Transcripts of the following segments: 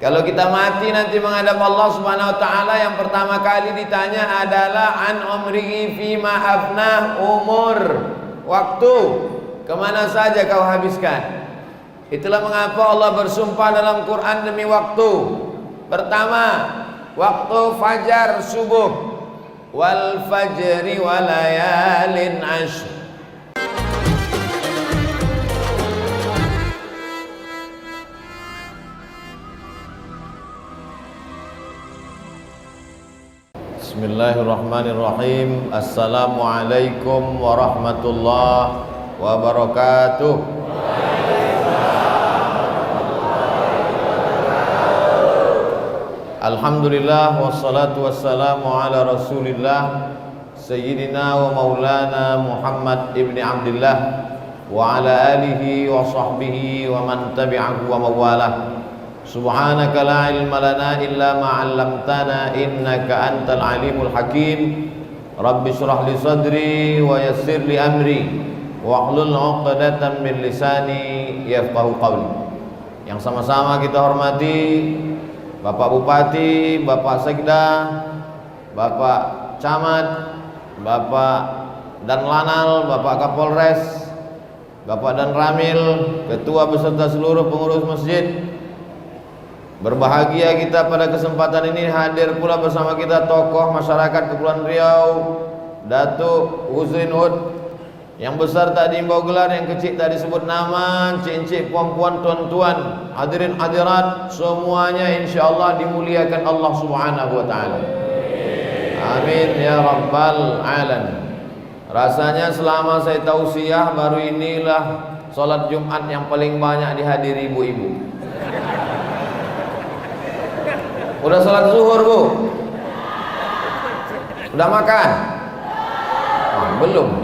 Kalau kita mati nanti menghadap Allah Subhanahu wa taala, yang pertama kali ditanya adalah an umrihi fima afnah, umur, waktu, kemana saja kau habiskan. Itulah mengapa Allah bersumpah dalam Quran demi waktu. Pertama, waktu fajar subuh, wal fajri walayalin ashr. Bismillahirrahmanirrahim. Assalamualaikum warahmatullahi wabarakatuh. Alhamdulillah wassalatu wassalamu ala Rasulillah Sayyidina wa maulana Muhammad ibn Abdullah wa ala alihi wa sahbihi wa man tabi'ahu wa mawalah. Subhanaka la ilma lana illa ma 'allamtana innaka antal alimul hakim. Rabbi shrah li sadri wa yassir li amri wahlul 'uqdatam min lisani yafqahu qawli. Yang sama-sama kita hormati Bapak Bupati, Bapak Sekda, Bapak Camat, Bapak Danlanal, Bapak Kapolres, Bapak Danramil, Ketua beserta seluruh pengurus masjid. Berbahagia kita pada kesempatan ini hadir pula bersama kita tokoh masyarakat Kepulauan Riau, Datuk Husrin Ud. Yang besar tak diimbau gelar, yang kecil tak disebut nama, encik-encik, puan-puan, tuan-tuan, hadirin hadirat, semuanya insyaallah dimuliakan Allah Subhanahu wa taala. Amin ya rabbal alamin. Rasanya selama saya tausiah baru inilah salat Jumat yang paling banyak dihadiri ibu-ibu. Udah salat zuhur, Bu? Udah makan? Oh, belum.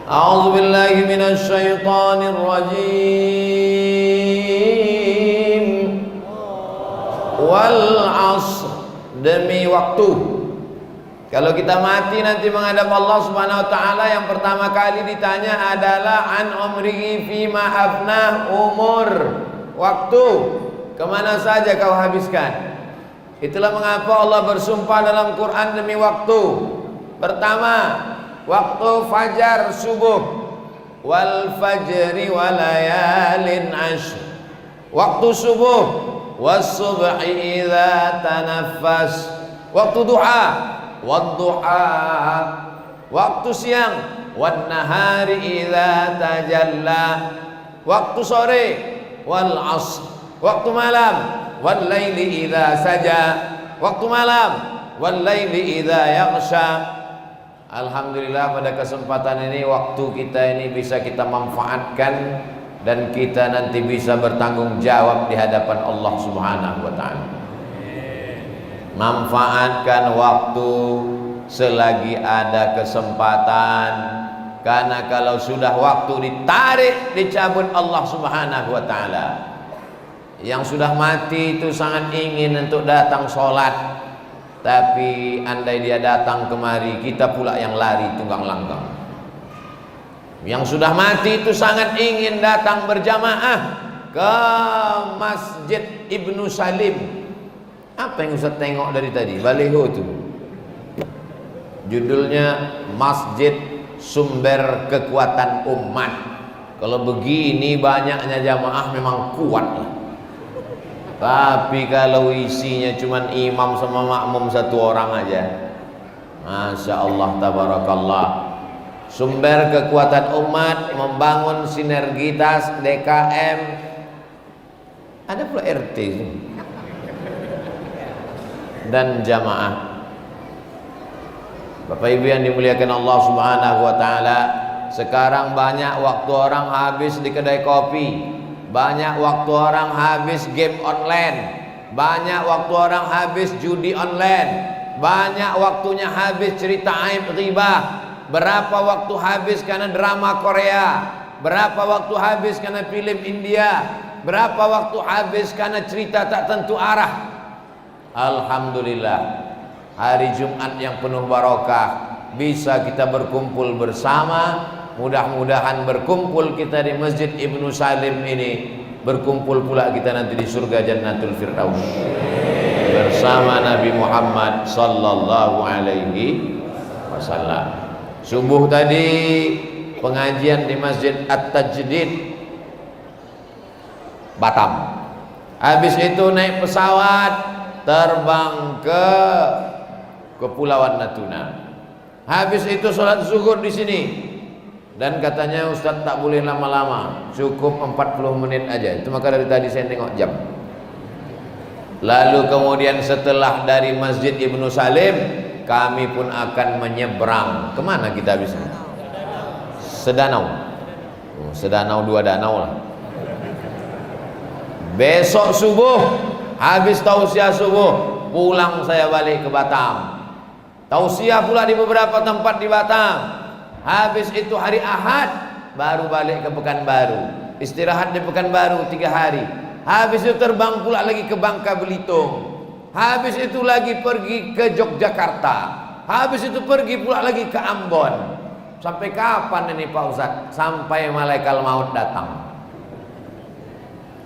A'udzu billahi minasy syaithanir rajim. Wal 'ashr, demi waktu. Kalau kita mati nanti menghadap Allah Subhanahu wa taala, yang pertama kali ditanya adalah an umrihi fima afnah, umur, waktu, kemana saja kau habiskan. Itulah mengapa Allah bersumpah dalam Quran demi waktu. Pertama, waktu fajar subuh, wal fajri walayalin ashr. Waktu subuh, was subhi idza tanaffas. Waktu duha, wadduha. Waktu siang, wan nahari idza tajalla. Waktu sore, wal 'ashr. Waktu malam, wal laili idza saja. Waktu malam, wal laili idza yaghsha. Alhamdulillah pada kesempatan ini waktu kita ini bisa kita manfaatkan dan kita nanti bisa bertanggung jawab di hadapan Allah Subhanahu wa taala. Manfaatkan waktu selagi ada kesempatan, karena kalau sudah waktu ditarik, dicabut Allah Subhanahu wa taala. Yang sudah mati itu sangat ingin untuk datang sholat, tapi andai dia datang kemari, kita pula yang lari tunggang langgang. Yang sudah mati itu sangat ingin datang berjamaah ke Masjid Ibnu Salim. Apa yang Ustaz tengok dari tadi? Baliho itu judulnya Masjid Sumber Kekuatan Umat. Kalau begini banyaknya jamaah memang kuat lah. Tapi kalau isinya cuman imam sama makmum satu orang aja, Masya Allah tabarakallah. Sumber kekuatan umat, membangun sinergitas DKM. Ada pula RT dan jamaah. Bapak Ibu yang dimuliakan Allah Subhanahu wa taala, sekarang banyak waktu orang habis di kedai kopi, banyak waktu orang habis game online, banyak waktu orang habis judi online, banyak waktunya habis cerita aib ghibah. Berapa waktu habis karena drama Korea, berapa waktu habis karena film India, berapa waktu habis karena cerita tak tentu arah. Alhamdulillah, hari Jumat yang penuh barokah, bisa kita berkumpul bersama Mudah-mudahan berkumpul kita di Masjid Ibnu Salim ini, berkumpul pula kita nanti di surga Jannatul Firdaus bersama Nabi Muhammad sallallahu alaihi wasallam. Subuh tadi pengajian di Masjid At-Tajdid Batam. Habis itu naik pesawat terbang ke Kepulauan Natuna. Habis itu sholat zuhur di sini. Dan katanya Ustaz tak boleh lama-lama, cukup 40 menit aja. Itu maka dari tadi saya tengok jam. Lalu kemudian setelah dari Masjid Ibnu Salim, kami pun akan menyeberang. Kemana kita habis ini? Sedanau. Sedanau, 2 danau lah. Besok subuh, habis tausiah subuh, pulang saya balik ke Batam. Tausiah pula di beberapa tempat di Batam. Habis itu hari Ahad baru balik ke Pekanbaru. Istirahat di Pekanbaru 3 hari. Habis itu terbang pula lagi ke Bangka Belitung. Habis itu lagi pergi ke Yogyakarta. Habis itu pergi pula lagi ke Ambon. Sampai kapan ini Pak Ustadz? Sampai malaikat maut datang.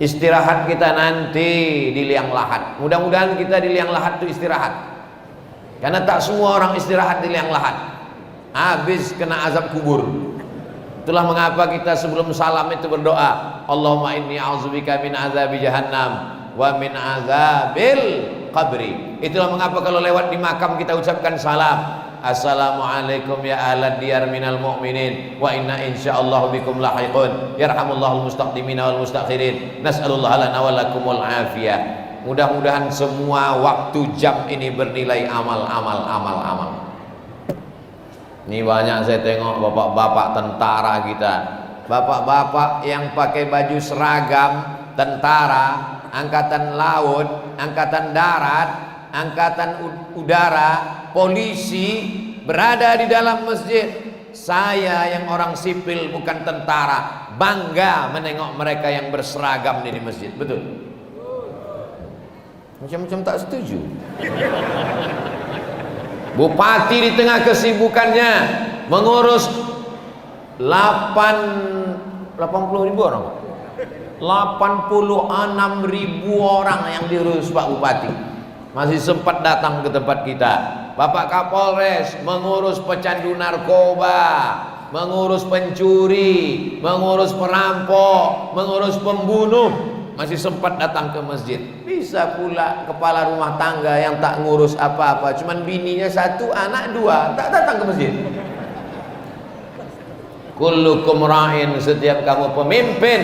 Istirahat kita nanti di liang lahat. Mudah-mudahan kita di liang lahat itu istirahat. Karena tak semua orang istirahat di liang lahat. Habis kena azab kubur. Itulah mengapa kita sebelum salam itu berdoa, Allahumma inni a'udzubika min azabi jahannam wa min azabil qabri. Itulah mengapa kalau lewat di makam kita ucapkan salam, assalamualaikum ya ahlad diyar minal mu'minin wa inna insyaallah bikum lahiqun yarhamullahul mustaqdimin wal mustakhirin nas'alullaha lana wa lakumul afiyah. Mudah-mudahan semua waktu jam ini bernilai amal. Ini banyak saya tengok bapak-bapak tentara kita, bapak-bapak yang pakai baju seragam tentara, angkatan laut, angkatan darat, angkatan udara, polisi, berada di dalam masjid. Saya yang orang sipil bukan tentara, bangga menengok mereka yang berseragam di masjid. Betul? Macam-macam tak setuju. Bupati di tengah kesibukannya mengurus 80.000 orang, 86.000 orang yang diurus Pak Bupati, masih sempat datang ke tempat kita. Bapak Kapolres mengurus pecandu narkoba, mengurus pencuri, mengurus perampok, mengurus pembunuh, masih sempat datang ke masjid. Bisa pula kepala rumah tangga yang tak ngurus apa-apa, cuman bininya 1, anak 2, tak datang ke masjid. Kullukum ra'in, setiap kamu pemimpin,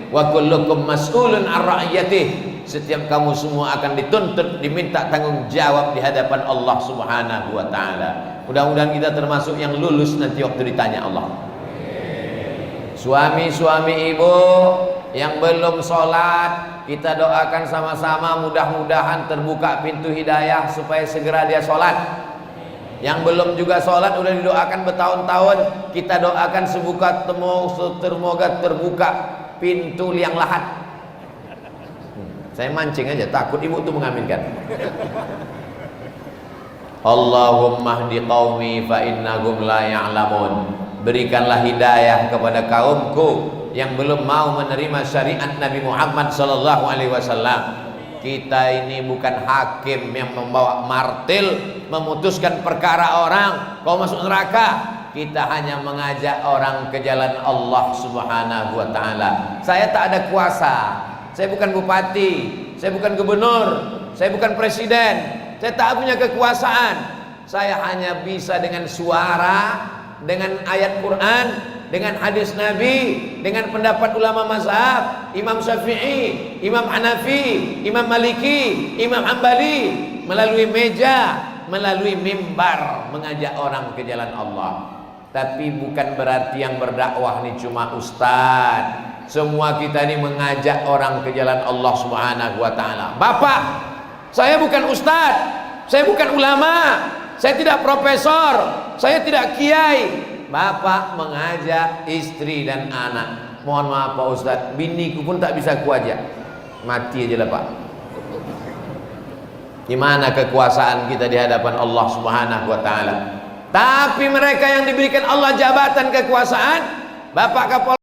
wa kullukum mas'ulun ar ra'iyatih, setiap kamu semua akan dituntut, diminta tanggung jawab di hadapan Allah Subhanahu wa taala. Mudah-mudahan kita termasuk yang lulus nanti waktu ditanya Allah. Suami-suami ibu yang belum sholat, kita doakan sama-sama, mudah-mudahan terbuka pintu hidayah supaya segera dia sholat. Yang belum juga sholat udah didoakan bertahun-tahun, kita doakan semoga terbuka pintu liang lahat. Saya mancing aja, takut ibu tuh mengaminkan. Allahumma hdi qaumi fa innahum la ya'lamun. Berikanlah hidayah kepada kaumku yang belum mau menerima syariat Nabi Muhammad sallallahu alaihi wasallam. Kita ini bukan hakim yang membawa martil memutuskan perkara orang kau masuk neraka. Kita hanya mengajak orang ke jalan Allah Subhanahu wa taala. Saya tak ada kuasa. Saya bukan bupati, saya bukan gubernur, saya bukan presiden. Saya tak punya kekuasaan. Saya hanya bisa dengan suara, dengan ayat Quran, dengan hadis Nabi, dengan pendapat ulama mazhab, Imam Syafi'i, Imam Hanafi, Imam Maliki, Imam Hambali, melalui meja, melalui mimbar mengajak orang ke jalan Allah. Tapi bukan berarti yang berdakwah ini cuma ustaz. Semua kita ini mengajak orang ke jalan Allah Subhanahu wa taala. Bapak, saya bukan ustaz, saya bukan ulama, saya tidak profesor, saya tidak kiai. Bapak mengajak istri dan anak. Mohon maaf Pak Ustaz, biniku pun tak bisa kuajak. Mati aja lah Pak. Gimana kekuasaan kita di hadapan Allah Subhanahu wa taala? Tapi mereka yang diberikan Allah jabatan kekuasaan, Bapak Kapolri